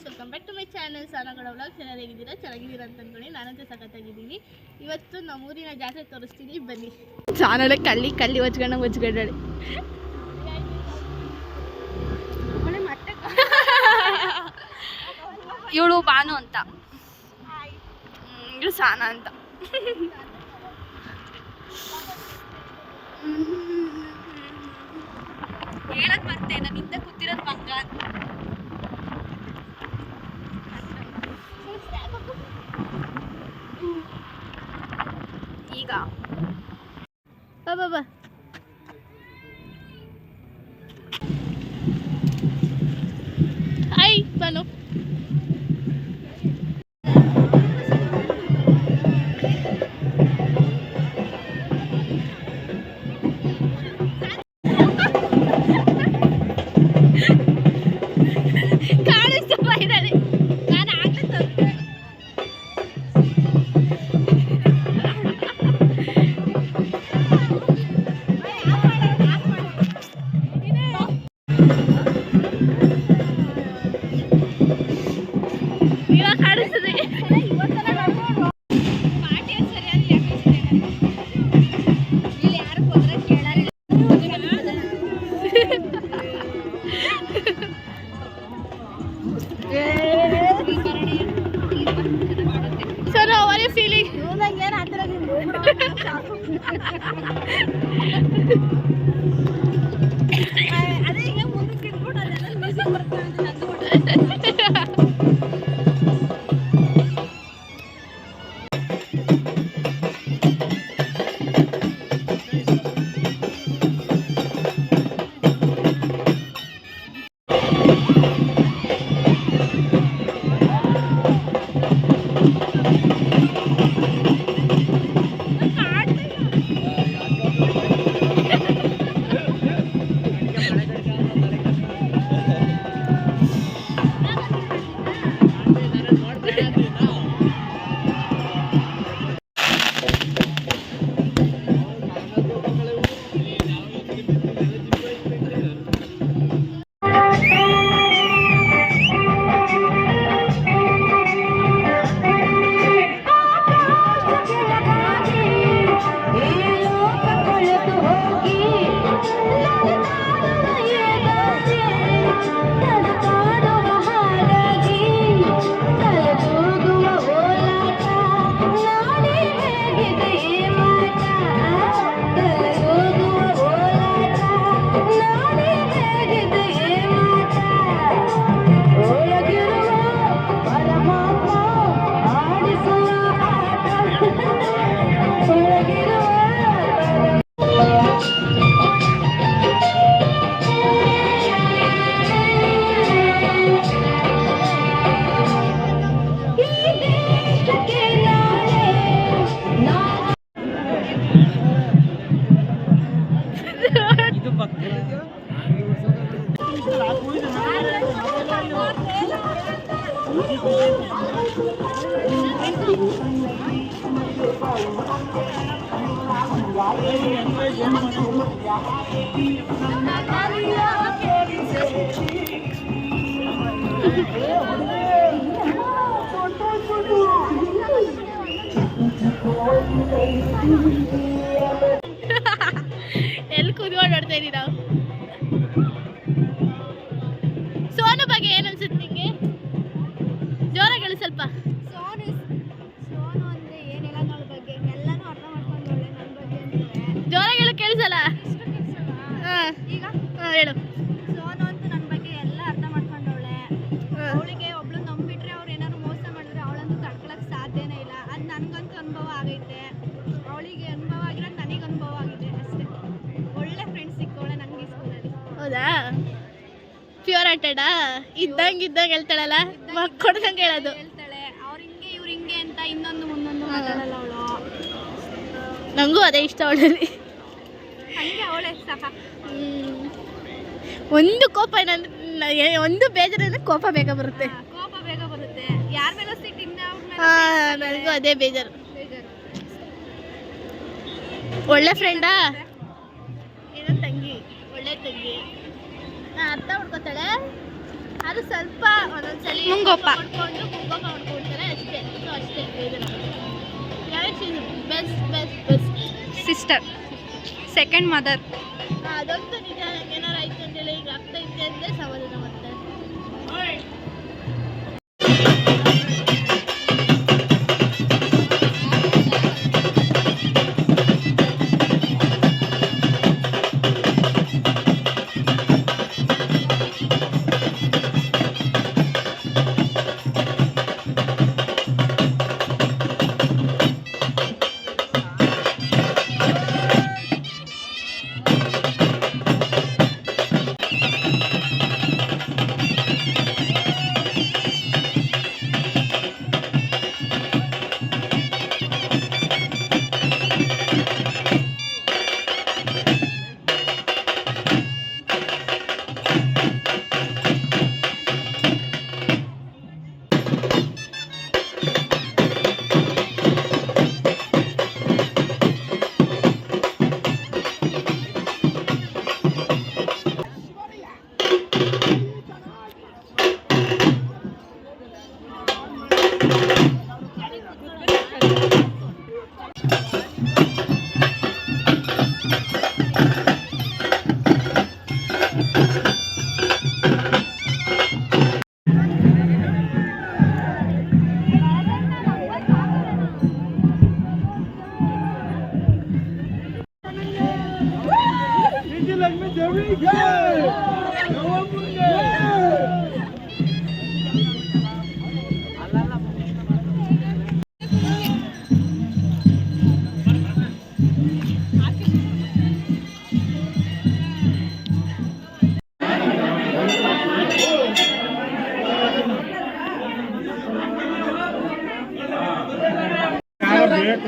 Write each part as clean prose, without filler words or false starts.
Welcome back to my channel Sanagouda vlogs. ಎಲ್ಲರೂ ಹೇಗಿದ್ದೀರಾ? ಚೆನ್ನಾಗಿದ್ದೀರಾ ಅಂತ ಅಂದ್ಕೊಳ್ಳಿ. ನಾನಂತೂ ಸಖತ್ತಾಗಿದ್ದೀನಿ. ಇವತ್ತು ನಮ್ಮೂರಿನ ಜಾತ್ರೆ ತೋರಿಸ್ತೀನಿ, ಬನ್ನಿ. ಚಾನಲ್ ಕಳ್ಳಿ ಹೊಚ್ಕೊಂಡಾಳೆ. ಇವಳು ಬಾನು ಅಂತ, ಇವಳು ಸಾನ ಅಂತ. ಹೇಳಕ್ ಮತ್ತೆ ನಾನು ಹಿಂದೆ ಕೂತಿರೋದು ಮಗ ಅಂತ. ಈಗ ಬಾ hi Banu. Sir, how are you feeling? ಎಲ್ಲಿ ಕೂತ್ಕೊಂಡು ನೋಡ್ತಾ ಇದೀವಿ ನಾವು. ಸೋನು ಬಗ್ಗೆ ಏನು ಅನ್ಸುತ್ತೆ ನಿಂಗೆ? ಜೋರಾಗಿ ಹೇಳು ಸ್ವಲ್ಪ. ಸೋನು ಅಂದ್ರೆ ಏನಿಲ್ಲ, ನನ್ನ ಬಗ್ಗೆ ಎಲ್ಲಾನು ಅರ್ಥ ಮಾಡ್ಕೊಂಡವಳೆ. ನನ್ನ ಬಗ್ಗೆ ಅಂದ್ರೆ ಜೋರಾಗಿ ಹೇಳು, ಕೇಳಿಸಲ್ಲ. ಈಗ ಹೇಳು. ಸೋನು ಅಂತ ನನ್ನ ಬಗ್ಗೆ ಎಲ್ಲ ಅರ್ಥ ಮಾಡ್ಕೊಂಡವಳೆ. ಅವಳಿಗೆ ಒಬ್ಳು ನಂಬಿಟ್ರೆ ಅವ್ರು ಏನಾದ್ರು ಮೋಸ ಮಾಡಿದ್ರೆ ಅವಳಂತೂ ತಡ್ಕೊಳಕ್ ಸಾಧ್ಯನೇ ಇಲ್ಲ. ಅದು ನನಗಂತೂ ಅನುಭವ ಆಗೈತೆ, ಅವಳಿಗೆ ಅನುಭವ ಆಗಿರೋದು ನನಗೆ ಅನುಭವ ಆಗಿದೆ ಅಷ್ಟೇ. ಒಳ್ಳೆ ಫ್ರೆಂಡ್ಸ್ ಸಿಕ್ಕವಳೆ ನನಗೆ ಸ್ಕೂಲಲ್ಲಿ. ಹೌದಾ? ಪ್ಯೂರ್ ಹಾರ್ಟೆಡಾ? ಇದ್ದಂಗೆ ಹೇಳ್ತಾಳಲ್ಲ, ಕೊಡ್ದಂಗೆ ಹೇಳೋದು. ಹೇಳ್ತಾಳೆ ಅವ್ರು ಹಿಂಗೆ ಇವ್ರು ಹಿಂಗೆ ಅಂತ, ಇನ್ನೊಂದು ಮುಂದೊಂದು ಮಾತಾಡಲ್ಲ ಅವಳು. ನನಗೂ ಅದೇ ಇಷ್ಟ ಅವಳಲ್ಲಿ. ಹಂಗೆ ಅವಳೆ ಸಹ. ಒಂದು ಕೋಪ ಒಂದು ಬೇಜಾರಂದ್ರೆ ಕೋಪ ಬೇಗ ಬರುತ್ತೆ. ಕೋಪ ಬೇಗ ಬರುತ್ತೆ. ಯಾರ ಮೇಲೆ ಸಿಟ್ಟಿಂದ ನನಗೂ ಅದೇ ಬೇಜಾರು. ಒಳ್ಳೆ ಫ್ರೆಂಡಾ? ಏನೋ ತಂಗಿ, ಒಳ್ಳೆ ತಂಗಿ, ಅರ್ಥ ಮಾಡ್ಕೊತಾಳೆ. ಅದು ಸ್ವಲ್ಪ ಒಂದೊಂದ್ಸಲಿ ಮುಂಗೋಪ. ಮಾಡ್ಕೊಂಡು ಮುಂಗೋಪ ಮಾಡ್ಕೊಡ್ತಾರೆ ಅಷ್ಟೇ. ಸೊ ಅಷ್ಟೇ best best best sister, second mother. ಅದಂತೂ ನಿಜ. ಏನಾರು ಆಯ್ತು ಅಂತೇಳಿ ಈಗ ಆಗ್ತೈತೆ ಅಂದರೆ ಸಮಾಧಾನ ಮಾಡ್ತಾರೆ.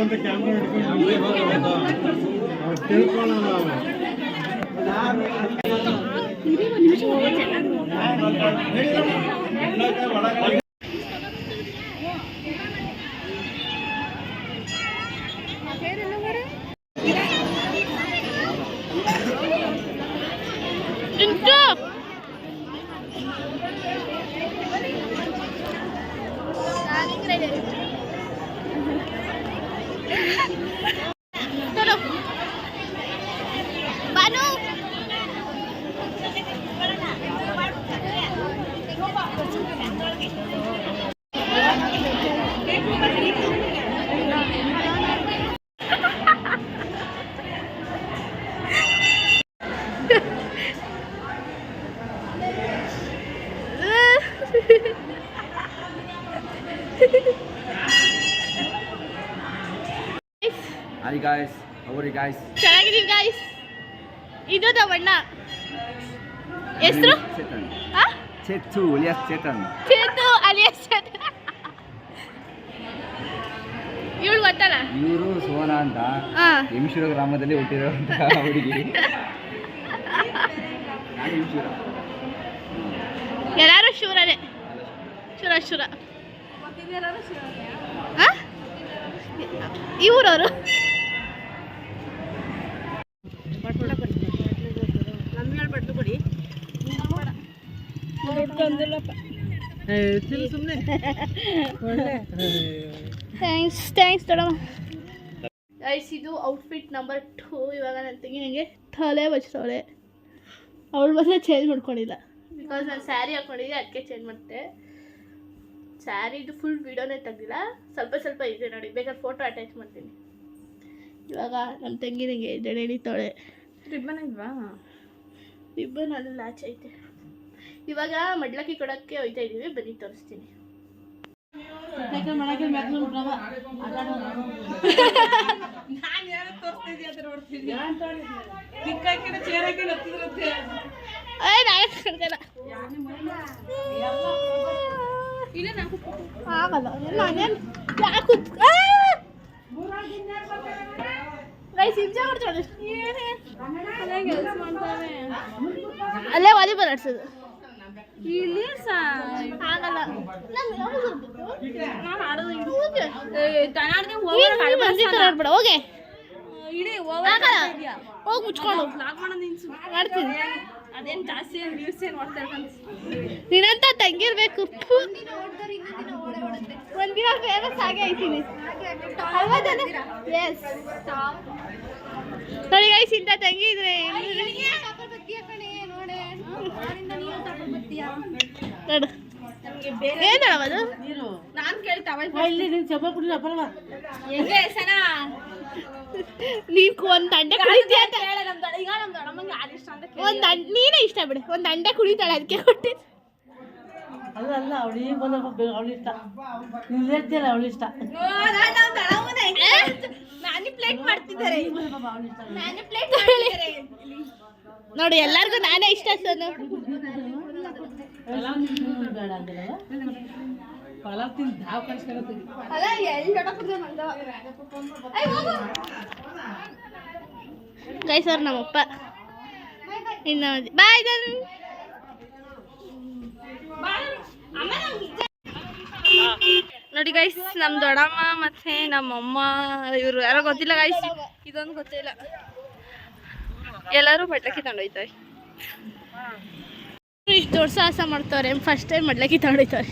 ಒಂದು ಕ್ಯಾಮ್ರಾ ಹಿಡ್ಕೊಂಡು ತಿಳ್ಕೊಳ್ಳೋಣ. Hi guys, how are you guys? ಚೆನ್ನಾಗಿದ್ದೀವಿ ಗಾಯ್ಸ್. ಇದು ನಮ್ಮಣ್ಣ ಹೆಸರು Chetan. Chetu, alias Chetan. Chetu alias ಇವಳು ಗೊತ್ತಲ್ಲ. ಇವರು ಸೋನಾ ಅಂತ ಹೆಮ್ಶೂರ ಗ್ರಾಮದಲ್ಲಿ ಹುಟ್ಟಿರುವಂತಹ ಹುಡುಗಿ. ನಾನು ಹೆಮ್ಶೂರ. ಎಲ್ಲರೂ ಶೂರನೇ. ಶೂರ ಶೂರ. ಇವರವರು ಥ್ಯಾಂಕ್ಸ್ ದೊಡ್ಡಮ್ಮ. ಗೈಸ್ ಇದು ಔಟ್ಫಿಟ್ ನಂಬರ್ 2. ಇವಾಗ ನನ್ನ ತಂಗಿ ನನಗೆ ತಲೆ ಬಚ್ತವಳೆ. ಅವಳು ಮಾತ್ರ ಚೇಂಜ್ ಮಾಡ್ಕೊಂಡಿಲ್ಲ ಬಿಕಾಸ್ ನಾನು ಸ್ಯಾರಿ ಹಾಕ್ಕೊಂಡಿದ್ದೆ, ಅದಕ್ಕೆ ಚೇಂಜ್ ಮಾಡಿದೆ. ಸ್ಯಾರಿದು ಫುಲ್ ವೀಡಿಯೋನೇ ತೆಗ್ದಿಲ್ಲ, ಸ್ವಲ್ಪ ಸ್ವಲ್ಪ ಇದೆ ನೋಡಿ, ಬೇಕಾದ್ರೆ ಫೋಟೋ ಅಟ್ಯಾಚ್ ಮಾಡ್ತೀನಿ. ಇವಾಗ ನಮ್ಮ ತಂಗಿ ನನಗೆ ಜಡೆ ಹಿಡಿತಾಳೆ. ರಿಬ್ಬನ್ ಇಲ್ವಾ? ರಿಬ್ಬನ್ ಅಲ್ಲ, ಆಚೆ ಐತೆ. ಇವಾಗ ಮಡ್ಲಕ್ಕಿ ಕೊಡೋಕ್ಕೆ ಹೋಯ್ತಾ ಇದ್ದೀವಿ, ಬನ್ನಿ ತೋರಿಸ್ತೀನಿ. ಆಗಲ್ಲ ಅಲ್ಲೇ ವಾಲಿಬಾಲ್ ಆಡ್ಸೋದು. ಇಲ್ಲಿ ಆಗಲ್ಲ ಹೋಗಿ ಹೋಗಿ ಮುಚ್ಕೊಂಡು ಮಾಡ್ತೀನಿ. ಅದೇನು ಜಾಸ್ತಿ ವ್ಯೂಸ್ ಏನು ನೋಡ್ತಾ ನೀನಂತ ಚೆನ್ನಾಗಿರ್ಬೇಕು. ಒಂದಿನ ಫೇಮಸ್ ಆಗೇ ಐತೀನಿ. ಎಸ್ ನೋಡಿ ಗೈಸ್, ಇಂಥ ತಂಗಿ ಇದ್ರೆ ನೋಡು ಏನು ಅದು ನಾನು ಕೇಳ್ತಾ ನೀನ್ ಒಂದ್ ಅಂಡೆ ಕುಡಿತೀಯ ಅಂತ ಒಂದ್ ನೀನೇ ಇಷ್ಟ ಬಿಡು. ಒಂದ್ ಅಂಡೆ ಕುಡಿತಾಳೆ ಅದಕ್ಕೆ ಕೊಟ್ಟಿದ್ದು. ಅಲ್ಲ ಅವಳಿಗೆ ಅವಳು ಇಷ್ಟ, ನೀವು ಹೇಳ್ತೀಯಲ್ಲ ಅವಳು ಇಷ್ಟ. ಮ್ಯಾನಿಪ್ಲೇಟ್ ಮಾಡ್ತಿದ್ದಾರೆ. ನೋಡಿ ಎಲ್ಲರಿಗೂ ನಾನೇ ಇಷ್ಟ ಸೋನು. ಬೇಡ ಅಂದಿಲ್ಲ ಪಲಾವ್ ತಿಂದು ಹಾವು ಕಳಿಸ್ಕೊಳ್ತೀವಿ. ಗೈಸ್ ಅವ್ರು ನಮ್ಮಪ್ಪ ಇನ್ನು ಬಾಯ್ ನೋಡಿ ಗೈಸ್, ನಮ್ಮ ದೊಡ್ಡಮ್ಮ ಮತ್ತೆ ನಮ್ಮಮ್ಮ ಇವರು ಯಾರೋ ಗೊತ್ತಿಲ್ಲ ಗೈಸ್, ಇದೊಂದು ಗೊತ್ತಿಲ್ಲ. ಎಲ್ಲರೂ ಮಡ್ಲಕ್ಕಿ ತಗೊಂಡೋಯ್ತಾರೆ. ಇಷ್ಟು ದೊಡ್ಡ ಸಾಹಸ ಮಾಡ್ತಾರೆ. ಫಸ್ಟ್ ಟೈಮ್ ಮಡ್ಲಕ್ಕಿ ತಗೊಂಡೋಯ್ತಾರೆ.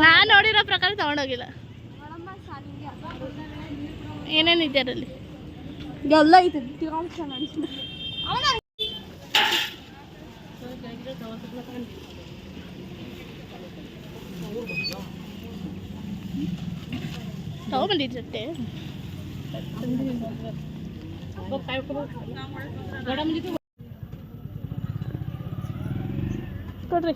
ನಾನು ನೋಡಿರೋ ಪ್ರಕಾರ ತಗೊಂಡೋಗಿಲ್ಲ. ಏನೇನಿದೆ ಅದರಲ್ಲಿ? ಎಲ್ಲ ಐತೆ. ತಗೊಂಬಂದಿದ್ರಟ್ಟೆ ಕೊಡ್ರಿ.